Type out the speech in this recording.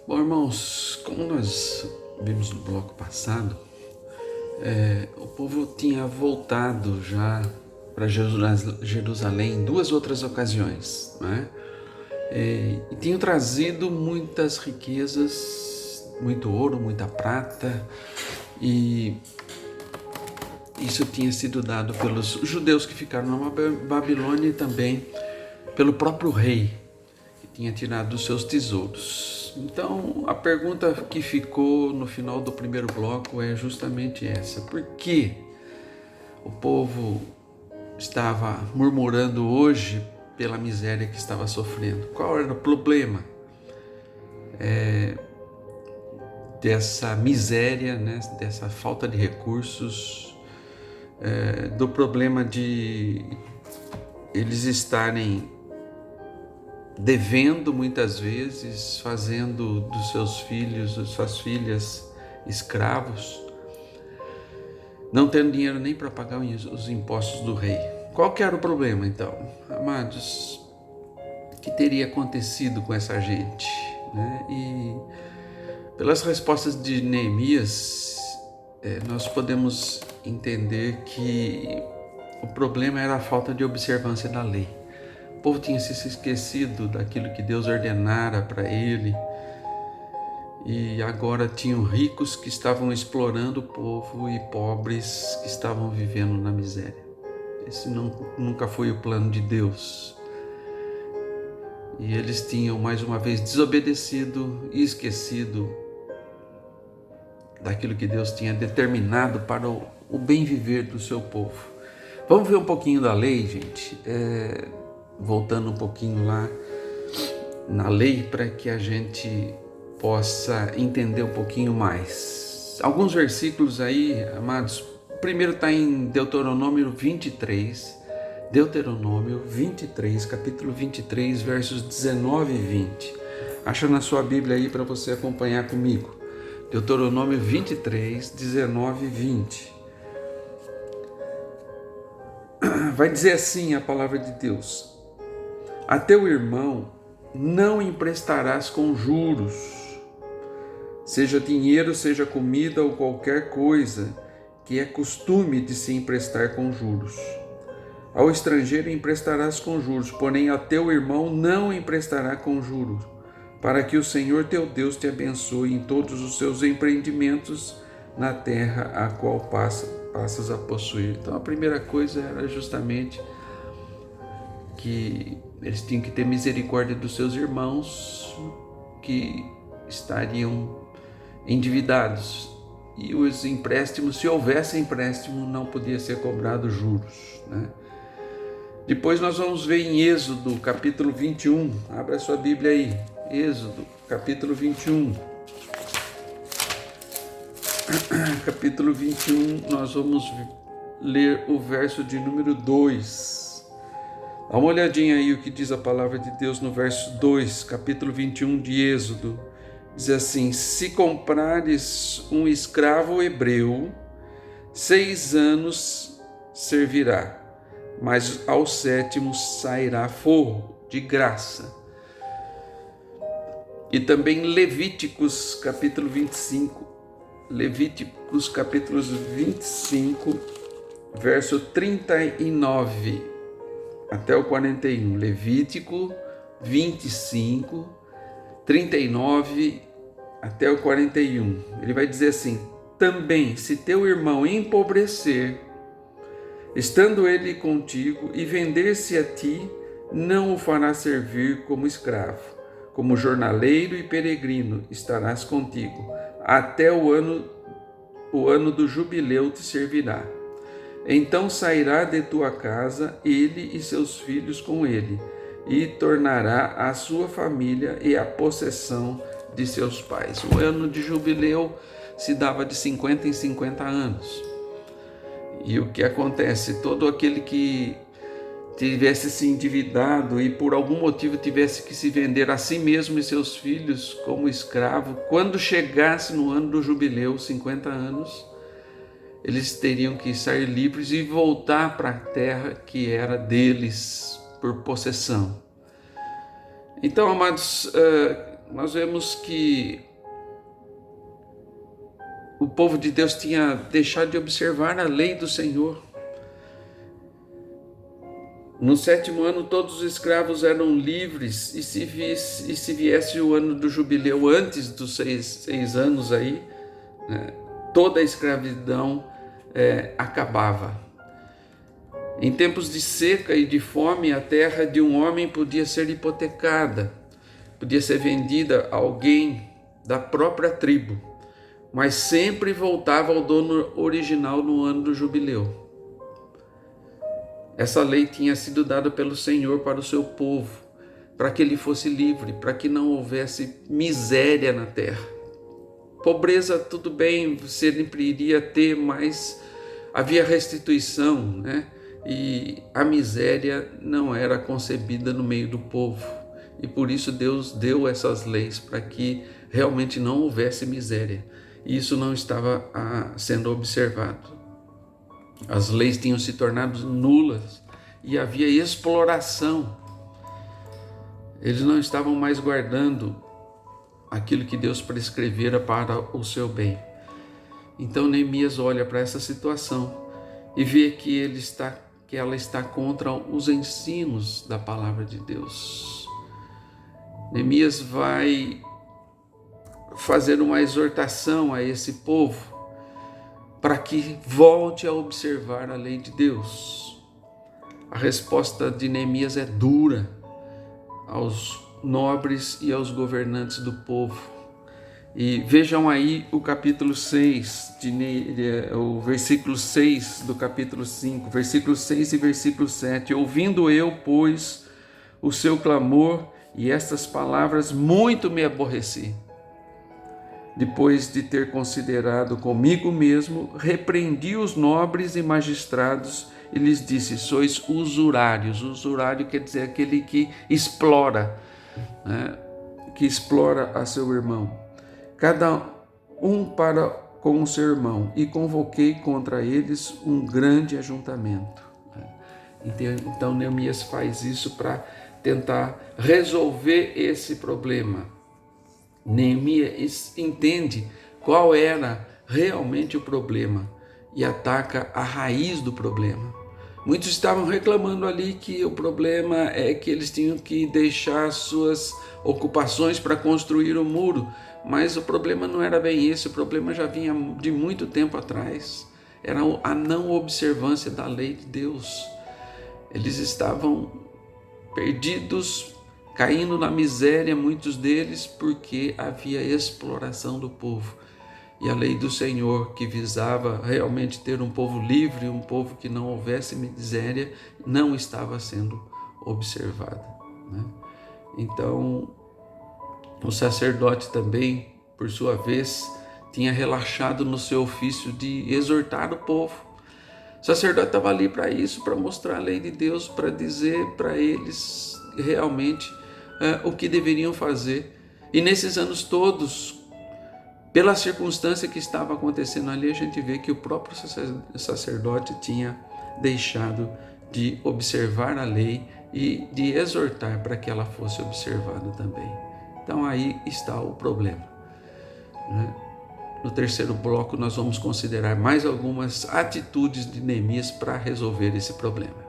Bom, irmãos, como nós vimos no bloco passado, o povo tinha voltado já para Jerusalém em duas outras ocasiões, né? E tinham trazido muitas riquezas, muito ouro, muita prata, e isso tinha sido dado pelos judeus que ficaram na Babilônia e também pelo próprio rei, que tinha tirado dos seus tesouros. Então, a pergunta que ficou no final do primeiro bloco é justamente essa: por que o povo estava murmurando hoje pela miséria que estava sofrendo? Qual era o problema dessa miséria, né? Dessa falta de recursos, do problema de eles estarem devendo muitas vezes, fazendo dos seus filhos, das suas filhas, escravos, não tendo dinheiro nem para pagar os impostos do rei? Qual que era o problema, então? Amados, o que teria acontecido com essa gente, né? E pelas respostas de Neemias, nós podemos entender que o problema era a falta de observância da lei. O povo tinha se esquecido daquilo que Deus ordenara para ele, e agora tinham ricos que estavam explorando o povo e pobres que estavam vivendo na miséria. Esse nunca foi o plano de Deus. E eles tinham mais uma vez desobedecido e esquecido daquilo que Deus tinha determinado para o bem viver do seu povo. Vamos ver um pouquinho da lei, gente. Voltando um pouquinho lá na lei, para que a gente possa entender um pouquinho mais. Alguns versículos aí, amados. O primeiro está em Deuteronômio 23, capítulo 23, versos 19 e 20. Acha na sua Bíblia aí para você acompanhar comigo. Deuteronômio 23, 19 e 20. Vai dizer assim a palavra de Deus: a teu irmão não emprestarás com juros, seja dinheiro, seja comida ou qualquer coisa que é costume de se emprestar com juros. Ao estrangeiro emprestarás com juros, porém a teu irmão não emprestará com juros, para que o Senhor teu Deus te abençoe em todos os seus empreendimentos na terra a qual passas a possuir. Então a primeira coisa era justamente que eles tinham que ter misericórdia dos seus irmãos que estariam endividados. E os empréstimos, se houvesse empréstimo, não podia ser cobrado juros, né? Depois nós vamos ver em Êxodo, capítulo 21. Abra a sua Bíblia aí. Êxodo, capítulo 21. Capítulo 21, nós vamos ler o verso de número 2. Dá uma olhadinha aí o que diz a palavra de Deus no verso 2, capítulo 21 de Êxodo. Diz assim: se comprares um escravo hebreu, 6 anos servirá, mas ao 7º sairá forro de graça. E também Levíticos, capítulo 25. Levíticos, capítulo 25, verso 39 até o 41. Levítico 25, 39 até o 41. Ele vai dizer assim: também, se teu irmão empobrecer, estando ele contigo, e vender-se a ti, não o farás servir como escravo, como jornaleiro e peregrino estarás contigo, até o ano do jubileu te servirá. Então sairá de tua casa ele e seus filhos com ele, e tornará a sua família e a possessão de seus pais. O ano de jubileu se dava de 50 em 50 anos. E o que acontece? Todo aquele que tivesse se endividado e por algum motivo tivesse que se vender a si mesmo e seus filhos como escravo, quando chegasse no ano do jubileu, 50 anos, eles teriam que sair livres e voltar para a terra que era deles por possessão. Então, amados, nós vemos que o povo de Deus tinha deixado de observar a lei do Senhor. No 7º ano, todos os escravos eram livres, e se viesse o ano do jubileu antes dos seis anos aí, né, toda a escravidão acabava. Em tempos de seca e de fome, a terra de um homem podia ser hipotecada, podia ser vendida a alguém da própria tribo, mas sempre voltava ao dono original no ano do jubileu. Essa lei tinha sido dada pelo Senhor para o seu povo, para que ele fosse livre, para que não houvesse miséria na terra. Pobreza, tudo bem, sempre iria ter, mas havia restituição, né? E a miséria não era concebida no meio do povo. E por isso Deus deu essas leis, para que realmente não houvesse miséria. E isso não estava sendo observado. As leis tinham se tornado nulas e havia exploração. Eles não estavam mais guardando aquilo que Deus prescrevera para o seu bem. Então Neemias olha para essa situação e vê que ela está contra os ensinos da palavra de Deus. Neemias vai fazer uma exortação a esse povo para que volte a observar a lei de Deus. A resposta de Neemias é dura aos nobres e aos governantes do povo. E vejam aí o capítulo 6, o versículo 6 do capítulo 5, versículo 6 e versículo 7. Ouvindo eu, pois, o seu clamor e estas palavras, muito me aborreci. Depois de ter considerado comigo mesmo, repreendi os nobres e magistrados e lhes disse: sois usurários. Usurário quer dizer aquele que explora, né? Que explora a seu irmão. Cada um para com o seu irmão, e convoquei contra eles um grande ajuntamento. Então Neemias faz isso para tentar resolver esse problema. Neemias entende qual era realmente o problema e ataca a raiz do problema. Muitos estavam reclamando ali que o problema é que eles tinham que deixar suas ocupações para construir o muro, mas o problema não era bem esse, o problema já vinha de muito tempo atrás. Era a não observância da lei de Deus. Eles estavam perdidos, caindo na miséria, muitos deles, porque havia exploração do povo. E a lei do Senhor, que visava realmente ter um povo livre, um povo que não houvesse miséria, não estava sendo observada, né? Então, o sacerdote também, por sua vez, tinha relaxado no seu ofício de exortar o povo. O sacerdote estava ali para isso, para mostrar a lei de Deus, para dizer para eles realmente o que deveriam fazer. E nesses anos todos, pela circunstância que estava acontecendo ali, a gente vê que o próprio sacerdote tinha deixado de observar a lei e de exortar para que ela fosse observada também. Então aí está o problema, né? No terceiro bloco nós vamos considerar mais algumas atitudes de Neemias para resolver esse problema.